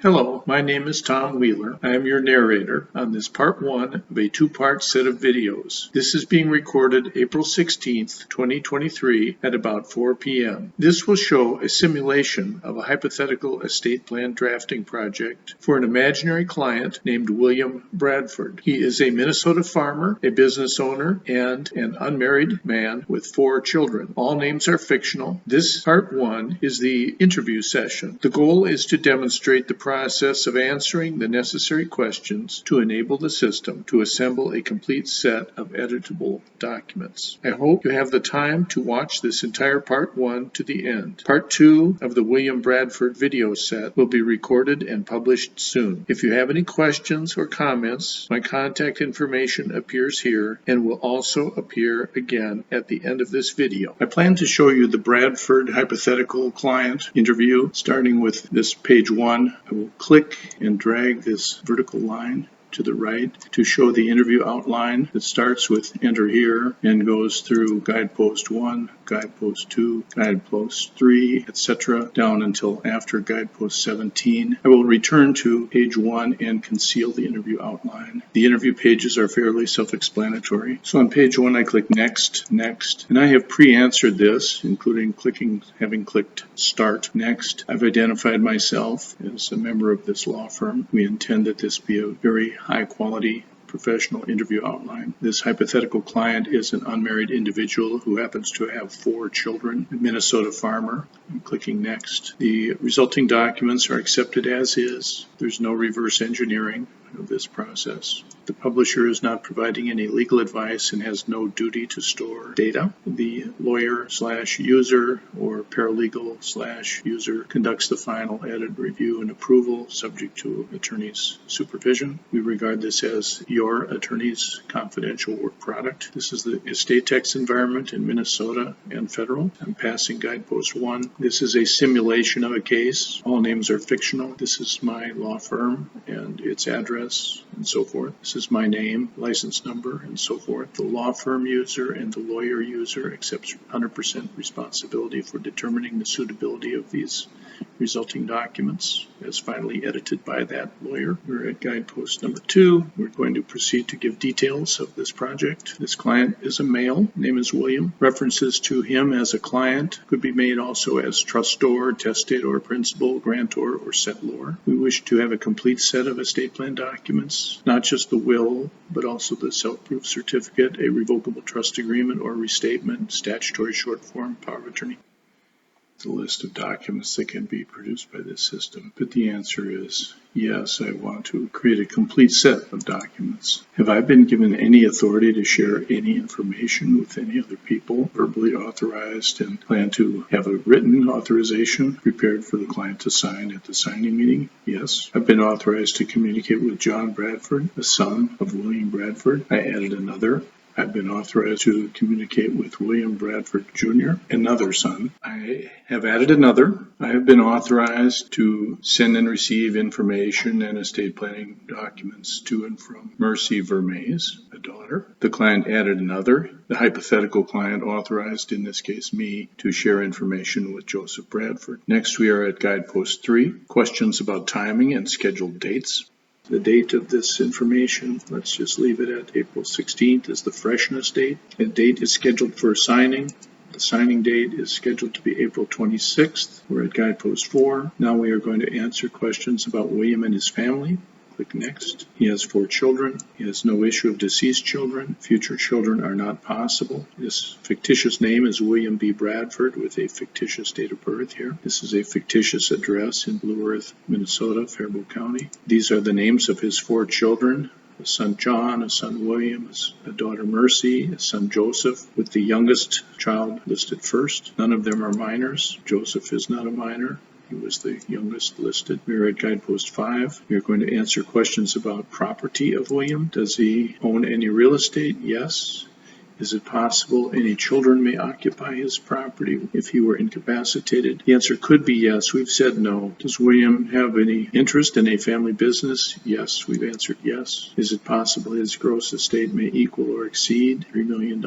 Hello, my name is Tom Wheeler. I am your narrator on this part 1 of a two-part set of videos. This is being recorded April 16th, 2023 at about 4 p.m. This will show a simulation of a hypothetical estate plan drafting project for an imaginary client named William Bradford. He is a Minnesota farmer, a business owner, and an unmarried man with 4 children. All names are fictional. This part 1 is the interview session. The goal is to demonstrate the process of answering the necessary questions to enable the system to assemble a complete set of editable documents. I hope you have the time to watch this entire part 1 to the end. Part 2 of the William Bradford video set will be recorded and published soon. If you have any questions or comments, my contact information appears here and will also appear again at the end of this video. I plan to show you the Bradford hypothetical client interview starting with this page 1. I will click and drag this vertical line to the right to show the interview outline that starts with enter here and goes through guidepost 1, guidepost 2, guidepost 3, etc. down until after guidepost 17. I will return to page 1 and conceal the interview outline. The interview pages are fairly self-explanatory. So on page 1 I click next, next, and I have pre-answered this, including having clicked start next. I've identified myself as a member of this law firm. We intend that this be a very high quality professional interview outline. This hypothetical client is an unmarried individual who happens to have 4 children, a Minnesota farmer. I'm clicking next. The resulting documents are accepted as is. There's no reverse engineering of this process. The publisher is not providing any legal advice and has no duty to store data. The lawyer/user or paralegal/user conducts the final edit, review, and approval subject to attorney's supervision. We regard this as your attorney's confidential work product. This is the estate tax environment in Minnesota and federal. I'm passing guidepost 1. This is a simulation of a case. All names are fictional. This is my law firm and its address and so forth. This is my name, license number, and so forth. The law firm user and the lawyer user accepts 100% responsibility for determining the suitability of these resulting documents as finally edited by that lawyer. We're at guidepost number 2. We're going to proceed to give details of this project. This client is a male. Name is William. References to him as a client could be made also as trustor, testator, principal, grantor, or settlor. We wish to have a complete set of estate plan documents, not just the will, but also the self-proof certificate, a revocable trust agreement or restatement, statutory short form, power of attorney. The list of documents that can be produced by this system. But the answer is yes, I want to create a complete set of documents. Have I been given any authority to share any information with any other people, verbally authorized, and plan to have a written authorization prepared for the client to sign at the signing meeting? Yes. I've been authorized to communicate with John Bradford, the son of William Bradford. I added another. I've been authorized to communicate with William Bradford Jr., another son. I have added another. I have been authorized to send and receive information and estate planning documents to and from Mercy Vermees, a daughter. The client added another. The hypothetical client authorized, in this case me, to share information with Joseph Bradford. Next we are at guidepost 3, questions about timing and scheduled dates. The date of this information, let's just leave it at April 16th as the freshness date. The date is scheduled for signing. The signing date is scheduled to be April 26th. We're at guidepost 4. Now we are going to answer questions about William and his family. Click next. He has 4 children. He has no issue of deceased children. Future children are not possible. This fictitious name is William B. Bradford with a fictitious date of birth here. This is a fictitious address in Blue Earth, Minnesota, Faribault County. These are the names of his 4 children. A son John, a son William, a daughter Mercy, a son Joseph, with the youngest child listed first. None of them are minors. Joseph is not a minor. He was the youngest listed. We're at guidepost 5. We're going to answer questions about property of William. Does he own any real estate? Yes. Is it possible any children may occupy his property if he were incapacitated? The answer could be yes. We've said no. Does William have any interest in a family business? Yes. We've answered yes. Is it possible his gross estate may equal or exceed $3 million?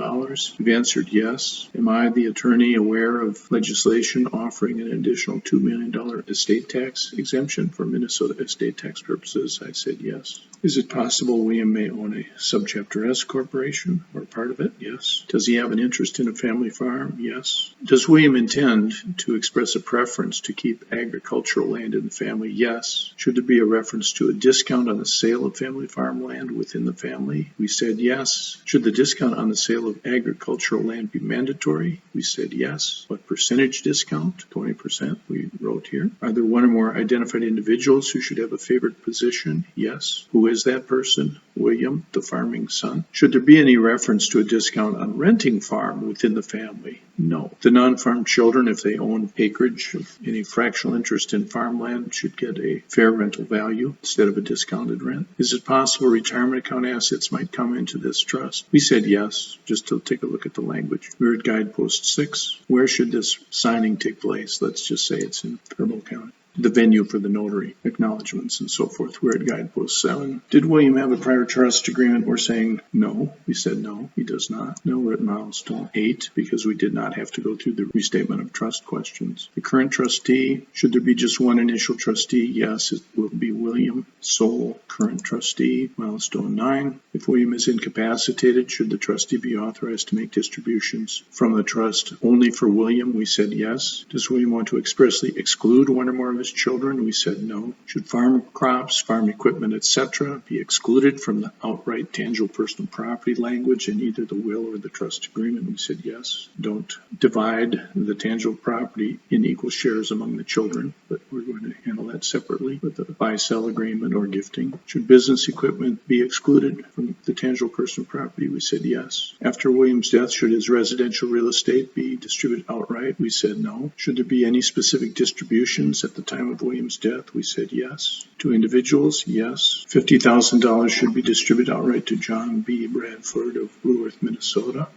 We've answered yes. Am I, the attorney, aware of legislation offering an additional $2 million estate tax exemption for Minnesota estate tax purposes? I said yes. Is it possible William may own a subchapter S corporation or part of it? Yes. Does he have an interest in a family farm? Yes. Does William intend to express a preference to keep agricultural land in the family? Yes. Should there be a reference to a discount on the sale of family farmland within the family? We said yes. Should the discount on the sale of agricultural land be mandatory? We said yes. What percentage discount? 20%, we wrote here. Are there one or more identified individuals who should have a favored position? Yes. Who is that person? William, the farming son. Should there be any reference to a discount on renting farm within the family? No. The non-farm children, if they own acreage of any fractional interest in farmland, should get a fair rental value instead of a discounted rent. Is it possible retirement account assets might come into this trust? We said yes, just to take a look at the language. We're at guidepost 6. Where should this signing take place? Let's just say it's in Faribault County. The venue for the notary acknowledgments and so forth. We're at guidepost 7. Did William have a prior trust agreement? We're saying no. We said no, he does not. No, we're at milestone 8 because we did not have to go through the restatement of trust questions. The current trustee, should there be just one initial trustee? Yes, it will be William, sole current trustee. Milestone 9. If William is incapacitated, should the trustee be authorized to make distributions from the trust only for William? We said yes. Does William want to expressly exclude one or more of his children? We said no. Should farm crops, farm equipment, etc. be excluded from the outright tangible personal property language in either the will or the trust agreement? We said yes. Don't divide the tangible property in equal shares among the children, but we're going to handle that separately with a buy-sell agreement or gifting. Should business equipment be excluded from the tangible personal property? We said yes. After William's death, should his residential real estate be distributed outright? We said no. Should there be any specific distributions at the time of William's death? We said yes. To individuals? Yes. $50,000 should be distributed outright to John B. Bradford of Blue Earth, Minnesota.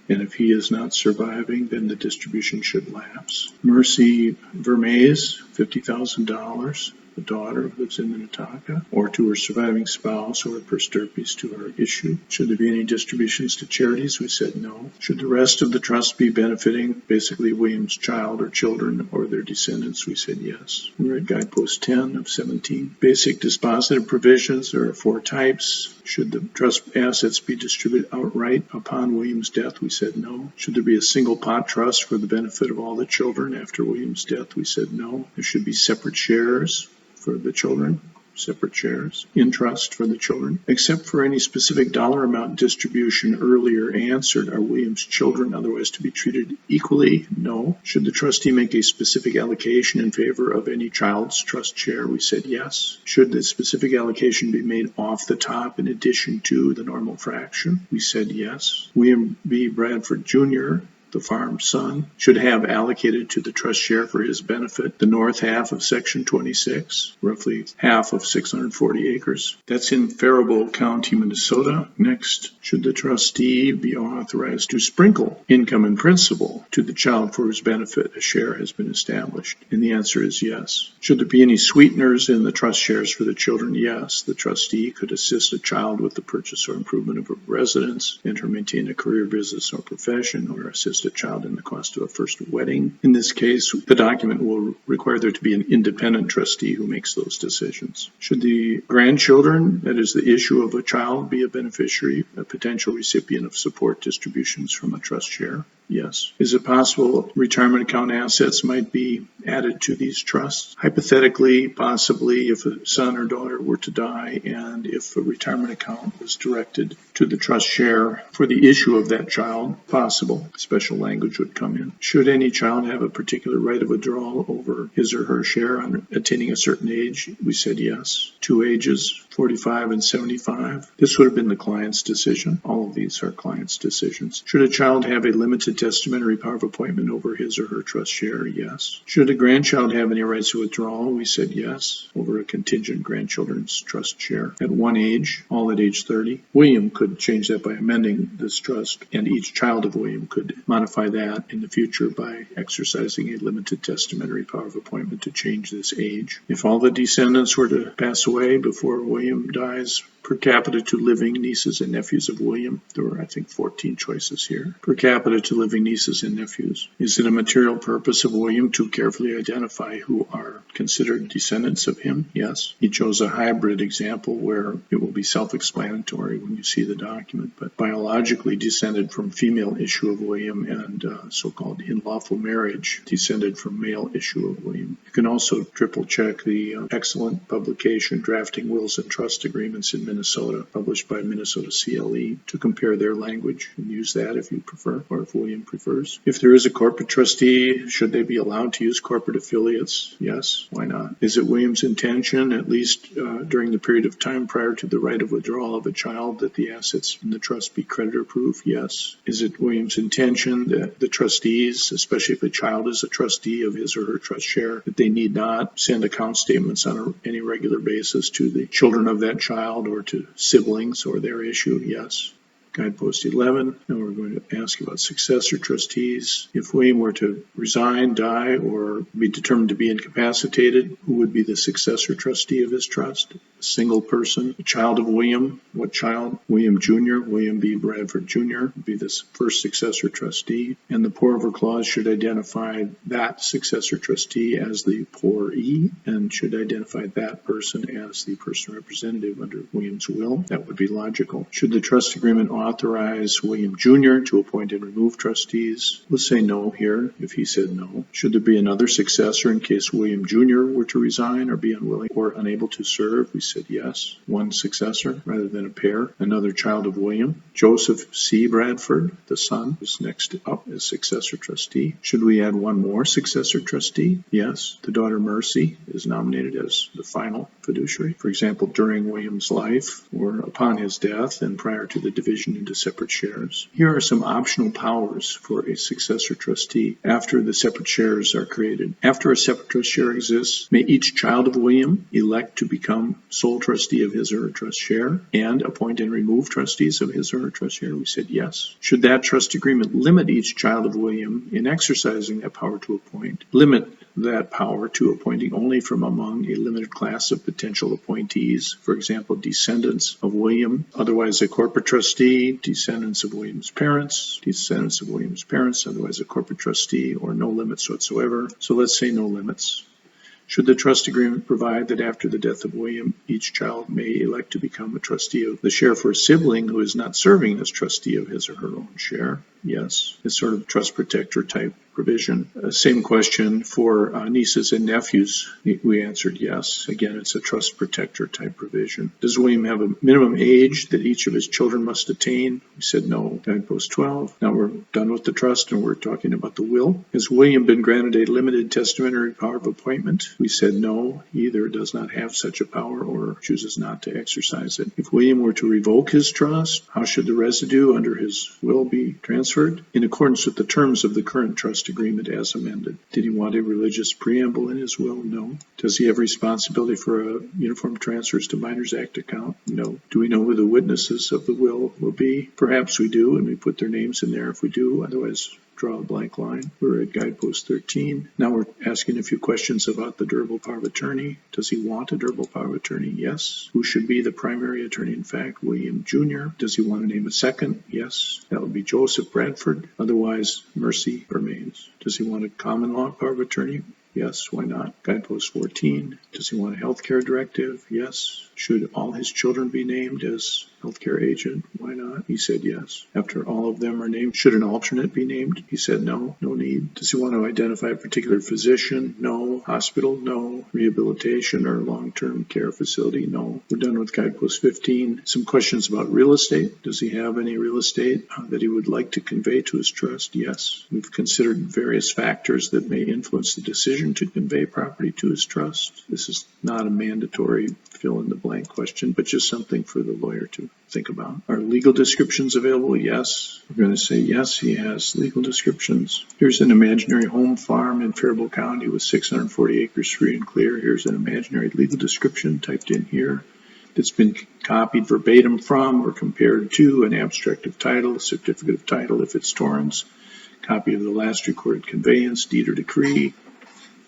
And if he is not surviving, then the distribution should lapse. Mercy Vermaze, $50,000. The daughter who lives in Minnetonka, or to her surviving spouse, or per stirpes to her issue. Should there be any distributions to charities? We said no. Should the rest of the trust be benefiting basically William's child or children or their descendants? We said yes. We're at guidepost 10 of 17. Basic dispositive provisions. There are 4 types. Should the trust assets be distributed outright upon William's death? We said no. Should there be a single pot trust for the benefit of all the children after William's death? We said no. There should be separate shares for the children, separate shares in trust for the children, except for any specific dollar amount distribution earlier answered. Are William's children otherwise to be treated equally? No. Should the trustee make a specific allocation in favor of any child's trust share? We said yes. Should the specific allocation be made off the top in addition to the normal fraction? We said yes. William B. Bradford Jr., the farm son, should have allocated to the trust share for his benefit the north half of section 26, roughly half of 640 acres. That's in Faribault County, Minnesota. Next, should the trustee be authorized to sprinkle income and principal to the child for his benefit? A share has been established. And the answer is yes. Should there be any sweeteners in the trust shares for the children? Yes. The trustee could assist a child with the purchase or improvement of a residence, enter or maintain a career, business, or profession, or assist a child in the cost of a first wedding. In this case, the document will require there to be an independent trustee who makes those decisions. Should the grandchildren, that is the issue of a child, be a beneficiary, a potential recipient of support distributions from a trust share? Yes. Is it possible retirement account assets might be added to these trusts? Hypothetically, possibly, if a son or daughter were to die and if a retirement account was directed to the trust share for the issue of that child, possible. Special language would come in. Should any child have a particular right of withdrawal over his or her share on attaining a certain age? We said yes. 2 ages, 45 and 75. This would have been the client's decision. All of these are client's decisions. Should a child have a limited testamentary power of appointment over his or her trust share? Yes. Should a grandchild have any rights of withdrawal? We said yes, over a contingent grandchildren's trust share at one age, all at age 30. William could change that by amending this trust, and each child of William could modify that in the future by exercising a limited testamentary power of appointment to change this age. If all the descendants were to pass away before William dies, per capita to living nieces and nephews of William, there were, I think, 14 choices here. Per capita to living nieces and nephews. Is it a material purpose of William to carefully identify who are considered descendants of him? Yes. He chose a hybrid example where it will be self-explanatory when you see the document, but biologically descended from female issue of William and so-called unlawful marriage descended from male issue of William. You can also triple check the excellent publication Drafting Wills and Trust Agreements in Minnesota, published by Minnesota CLE, to compare their language and use that if you prefer, or if William prefers. If there is a corporate trustee, should they be allowed to use corporate affiliates? Yes. Why not? Is it William's intention, at least during the period of time prior to the right of withdrawal of a child, that the assets in the trust be creditor-proof? Yes. Is it William's intention that the trustees, especially if a child is a trustee of his or her trust share, that they need not send account statements on any regular basis to the children of that child or to siblings or their issue? Yes. Guidepost 11. Now we're going to ask about successor trustees. If William were to resign, die, or be determined to be incapacitated, who would be the successor trustee of his trust? A single person, a child of William. What child? William Jr., William B. Bradford Jr. would be this first successor trustee. And the pour-over clause should identify that successor trustee as the pouree and should identify that person as the person representative under William's will. That would be logical. Should the trust agreement authorize William Jr. to appoint and remove trustees? Let's say no here, if he said no. Should there be another successor in case William Jr. were to resign or be unwilling or unable to serve? We said yes. One successor rather than a pair. Another child of William. Joseph C. Bradford, the son, is next up as successor trustee. Should we add one more successor trustee? Yes. The daughter Mercy is nominated as the final fiduciary. For example, during William's life or upon his death and prior to the division into separate shares. Here are some optional powers for a successor trustee after the separate shares are created. After a separate trust share exists, may each child of William elect to become sole trustee of his or her trust share and appoint and remove trustees of his or her trust share? We said yes. Should that trust agreement limit each child of William in exercising that power to appoint? Limit that power to appointing only from among a limited class of potential appointees, for example, descendants of William, otherwise a corporate trustee, descendants of William's parents, otherwise a corporate trustee, or no limits whatsoever. So let's say no limits. Should the trust agreement provide that after the death of William, each child may elect to become a trustee of the share for a sibling who is not serving as trustee of his or her own share? Yes. It's sort of trust protector type provision. Same question for nieces and nephews. We answered yes. Again, it's a trust protector type provision. Does William have a minimum age that each of his children must attain? We said no. Guidepost 12. Now we're done with the trust and we're talking about the will. Has William been granted a limited testamentary power of appointment? We said no. He either does not have such a power or chooses not to exercise it. If William were to revoke his trust, how should the residue under his will be transferred? In accordance with the terms of the current trust agreement as amended. Did he want a religious preamble in his will? No. Does he have responsibility for uniform transfers to Minors Act account? No. Do we know who the witnesses of the will be? Perhaps we do, and we put their names in there if we do. Otherwise, draw a blank line. We're at guidepost 13. Now we're asking a few questions about the durable power of attorney. Does he want a durable power of attorney? Yes. Who should be the primary attorney? In fact, William Jr. Does he want to name a second? Yes. That would be Joseph Bradford. Otherwise, Mercy remains. Does he want a common law power of attorney? Yes, why not? Guidepost 14. Does he want a health care directive? Yes. Should all his children be named as healthcare agent? Why not? He said yes. After all of them are named, should an alternate be named? He said no, no need. Does he want to identify a particular physician? No. Hospital? No. Rehabilitation or long-term care facility? No. We're done with guidepost 15. Some questions about real estate. Does he have any real estate that he would like to convey to his trust? Yes. We've considered various factors that may influence the decision to convey property to his trust. This This is not a mandatory fill in the blank question, but just something for the lawyer to think about. Are legal descriptions available? Yes. We're going to say yes, he has legal descriptions. Here's an imaginary home farm in Faribault County with 640 acres free and clear. Here's an imaginary legal description typed in here. It's been copied verbatim from or compared to an abstract of title, a certificate of title if it's Torrance, copy of the last recorded conveyance, deed or decree,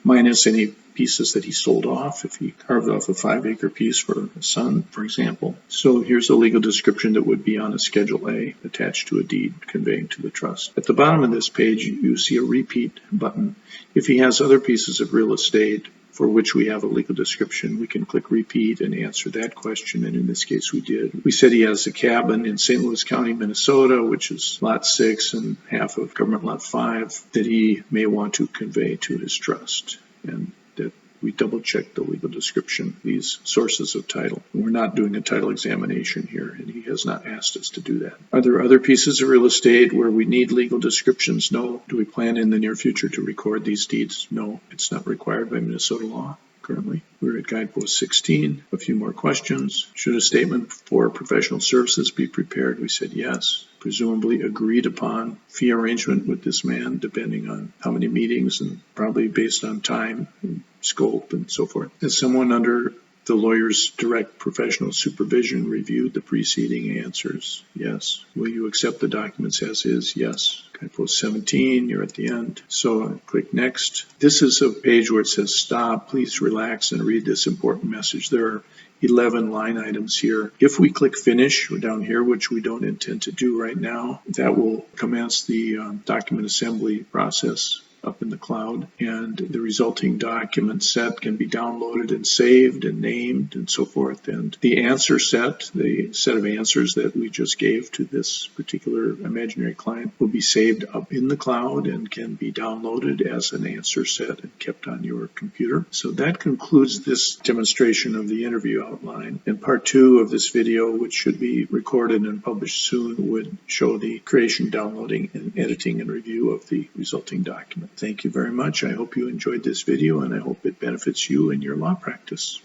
minus any pieces that he sold off if he carved off a 5-acre piece for a son, for example. So here's a legal description that would be on a Schedule A attached to a deed conveying to the trust. At the bottom of this page, you see a repeat button. If he has other pieces of real estate for which we have a legal description, we can click repeat and answer that question, and in this case we did. We said he has a cabin in St. Louis County, Minnesota, which is Lot 6 and half of Government Lot 5, that he may want to convey to his trust, and that we double-checked the legal description, these sources of title. We're not doing a title examination here, and he has not asked us to do that. Are there other pieces of real estate where we need legal descriptions? No. Do we plan in the near future to record these deeds? No. It's not required by Minnesota law currently. We're at guidepost 16. A few more questions. Should a statement for professional services be prepared? We said yes. Presumably agreed upon fee arrangement with this man, depending on how many meetings and probably based on time and scope and so forth. Has someone under the lawyer's direct professional supervision reviewed the preceding answers? Yes. Will you accept the documents as is? Yes. Guidepost 17, you're at the end. So click next. This is a page where it says stop, please relax and read this important message. There are 11 line items here. If we click finish down here, which we don't intend to do right now, that will commence the document assembly process up in the cloud, and the resulting document set can be downloaded and saved and named and so forth. And the answer set, the set of answers that we just gave to this particular imaginary client, will be saved up in the cloud and can be downloaded as an answer set and kept on your computer. So that concludes this demonstration of the interview outline. And part 2 of this video, which should be recorded and published soon, would show the creation, downloading, and editing and review of the resulting document. Thank you very much. I hope you enjoyed this video, and I hope it benefits you in your law practice.